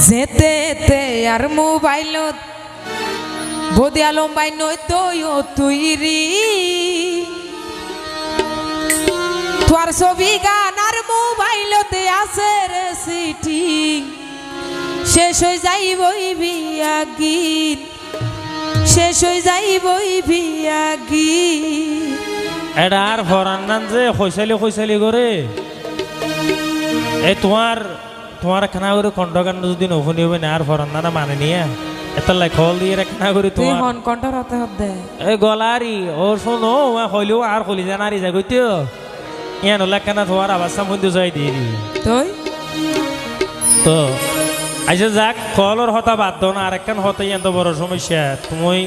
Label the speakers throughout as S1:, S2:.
S1: যেতে আর মোবাইলত বদি আলম বাই নই তৈরি তোর ছবি গান আর মোবাইলতে আছে রে সিটিং শেষ হয়ে যাইবই বিয়া গীত শেষ হয়ে যাইবই বিয়া গীত
S2: এটা আর ফরান নান যে খৈসালি করে এই তোমার খানা করে কণ্ঠকাণ্ড যদি নফুনি হবে না আর ফরান নানা মানে নিয়ে এত লাই খল দিয়ে খানা করে
S1: তুই
S2: তোমার
S1: হন কণ্ঠ রাতে হদে
S2: এই গলারি ও শোনো হইলেও আর কলি জানারি যাগইতেও ইয়ান লেখানা তোমার আবার সামুদ্র যাই দিয়ে দিবি
S1: তুই
S2: তো আচ্ছা যাক কলর হতা বাদ দাও না আরেকখান হতে এত বড় সমস্যা তুমি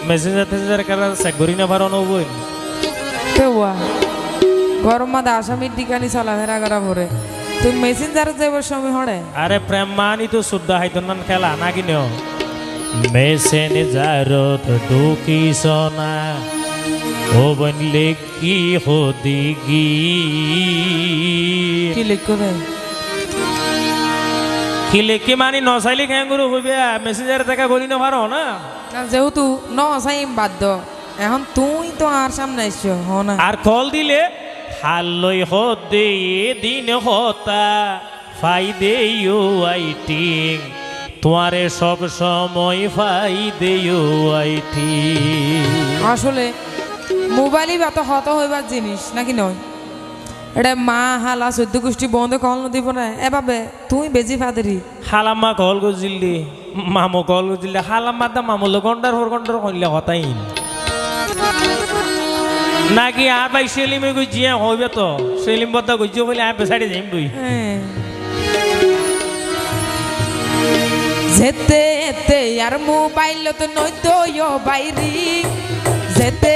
S2: মেসেঞ্জার কারা চেক করি না পারো নবই
S1: কেউয়া গরম মাদা আসামির দিকানি চলাফেরা করা পরে তুই মেসেঞ্জার যাবার সময় হড়ে
S2: আরে প্রেম মানি তো শুদ্ধ হাইতনান খেলা না কিনেও মেসেঞ্জারত ঢুকি সোনা ও বনলে কি হদি
S1: কি লিখো রে
S2: কি লেখি মানি নসাইলি খেঙ্গুরু হইবে মেসেঞ্জার দেখা করি না পারো না
S1: যেহেতু ন সাইম বাধ্য এখন তুই তো আর সামনে এসছো হ না
S2: আর কল দিলে হাল্লই হদে দিন হতা ফাইদে ইউ আইটিং তোমারে সব সময় ফাইদে ইউ আইটিং
S1: আসলে মোবাইলই বা তো হত হইবার জিনিস নাকি নয় এটা মা হালা সদ্য গোষ্ঠী বন্ধ কল দিব না এভাবে তুই বেজি ফাদেরি
S2: হালাম্মা কল গজিল্লি মামু কল গজিল্লি হালাম্মা দা মামুল গন্ডার হইলে হতাইন নাকি আর ভাই সেলিমে গুজিয়া হইবে তো সেলিম বদ্ধ গুজিও বলে আর পেছাড়ি যাইম তুই
S1: যেতে আর মোবাইল তো নই তো বাইরি যেতে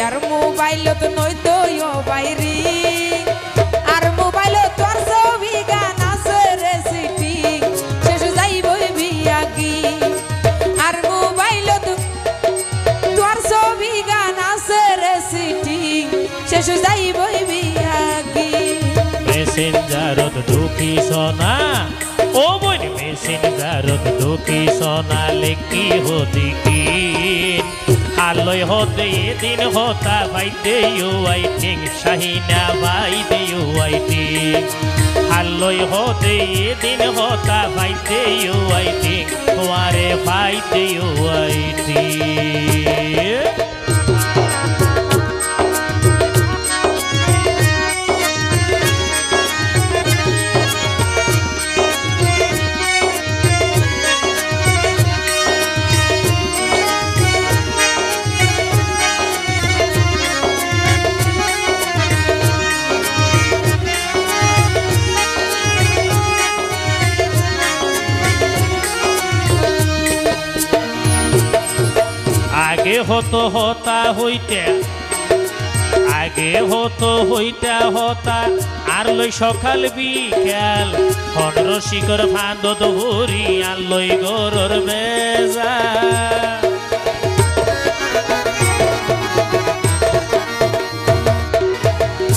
S1: আর মোবাইল তো নই তো বাইরি আর মোবাইল তোর ছবি গান আছে রে সিটি শেষ যাইবই বিয়া গীত আর মোবাইল তোর ছবি গান আছে রে সিটি শেষ যাইবই বিয়া গীত
S2: মেসেঞ্জারত ঢুকি সোনা ও বই মেসেঞ্জারত ঢুকি সোনা লেখি হদি কি আলোয় হতে এদিন হতা বাইতে ইউ আইটিং শাহিনা বাইতে ইউ আইটিং আলোয় হতে এদিন হতা বাইতে ইউ আইটিং তোমারে বাইতে ইউ আইটিং আগে হতো হতা হইতে হতা আর লই সকাল বিকাল হনর শিকর ফাঁদ ধরি আর লই গরর বেজা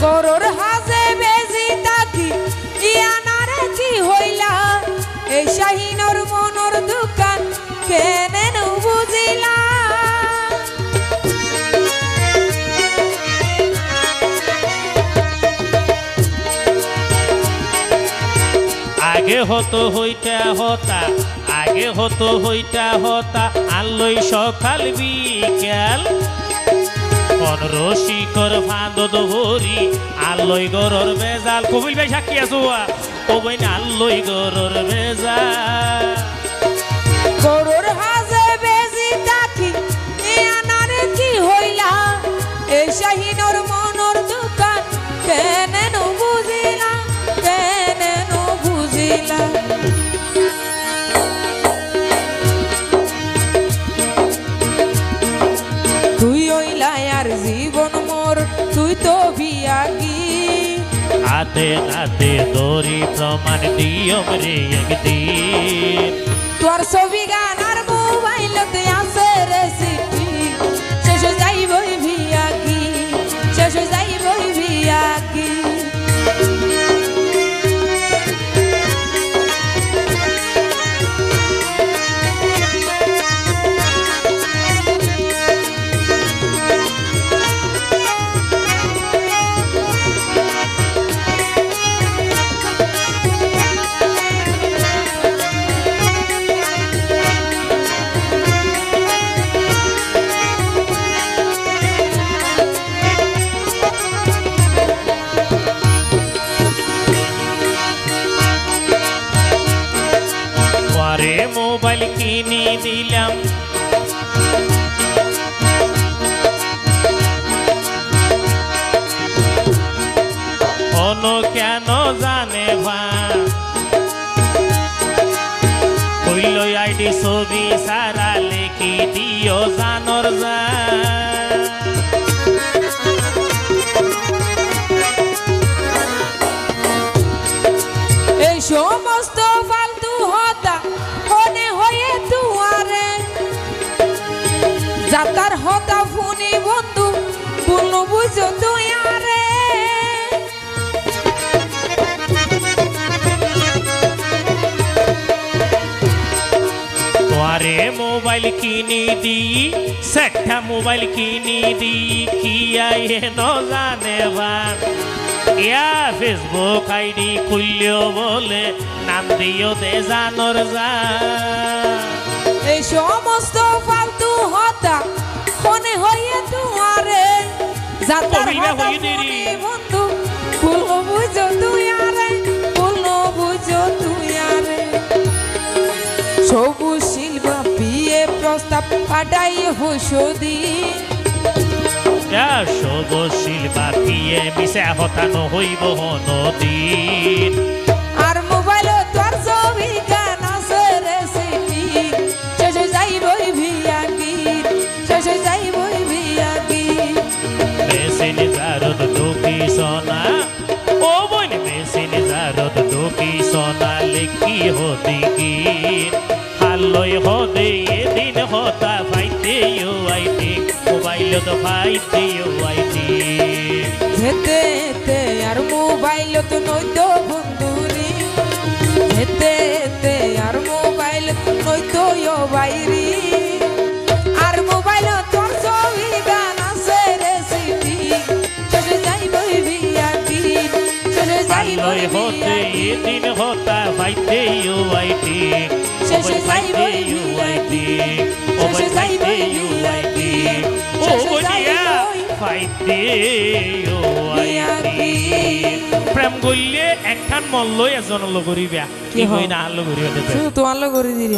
S1: গরুর হাজে বেজি তাকি ইয়ানারে কি হইলা এই শাহিনর মনর দোকান কেনে নু বুঝিলা
S2: আগে হতো হইতা হতা আল্লই সকাল বিকাল পনেরো শিকর ফাঁদ ধরি আল্লই গরর বেজাল কবিল ভাই সাক্ষী আছো ও বই না আল্লই গরর বেজাল
S1: গরুর হাজে বেজি তাকি ইয়ানারে কি হইলা এই শাহিনর মনর দোকান কেনে নু বুঝিলা কেনে নু বুঝিলা তুই হইলা আর জীবন মোর তুই তো বিয়াগি
S2: হাতে নাতে দড়ি প্রমাণ দিয়ম রে একদিন
S1: তোর ছবি গান আর মোবাইলতে আছে রে সিটি শেষ যাইবই বিয়াগি শেষ যাইবই বিয়াগি
S2: তোমারে মোবাইল কিনে দিলাম অন্য কেন জানে ভাই কইল আইডি ছবি সারা লেখি দিও জানর যা
S1: এই সমস্ত ফালতু হতা মনে হয়ে দুয়ারে যাতার হতা ফোনে বন্ধু বললো বুঝো তুই আরে
S2: তোমারে মোবাইল কিনে দি সেটা মোবাইল কিনে দি কি আয়ে ন জানে ভাই ইয়া ফেসবুক আইডি খুললেও বলে নাম দিও দে জানর যা
S1: এই সমস্ত ফালতু হতা মনে হয়ে দুয়ারে যাতার
S2: কবিরা
S1: হতা
S2: হয়ে দেরি।
S1: ফোনে বন্ধু বললো বুঝো তুই আরে বললো বুঝো তুই আরে সবুজ শিল্পা বিয়ে প্রস্তাব পাঠাই হসদি
S2: সবশীল বাপিয়ে মিশা হতানো হইব নদীর
S1: আর মোবাইল তোর ছবি গান আছে রেসিপি শেষে যাইবই ভিয়া গীত শেষে যাইবই ভিয়া গীত
S2: মেসিন জারদ ঢুকি সোনা ও বইন মেসিন জারদ ঢুকি সোনা লেখি হতি গীত হালই হদে এদিন হতা ফাইতে ইউ আইটি মোবাইল তো ফাইতে ইউ আইটি
S1: হেতে হেতে আর মোবাইল তো নইতো বন্ধুরি হেতে হেতে আর মোবাইল নইতো ইয়ো বাইরি আর মোবাইল তোর ছবি গান আছে রেসিপি শেষে যাইবই ভিয়া গীত শেষে যাইবই
S2: হালই হতে এদিন হতা ফাইতে ইউ আইটি
S1: শেষে
S2: ফাইতে
S1: যাইবই
S2: ইউ
S1: ভিয়া
S2: আইটি
S1: গীত শেষে যাইবই ভিয়া গীত
S2: ও
S1: শেষে
S2: বলিয়া
S1: যাইবই
S2: ফাইতে ইউ আইটি প্রেম করলে একখান মল্লই এজন লগরি বিয়া কি
S1: কি হয়?
S2: হই না লগরি হতে
S1: শুধু তোমার লোক করে দিই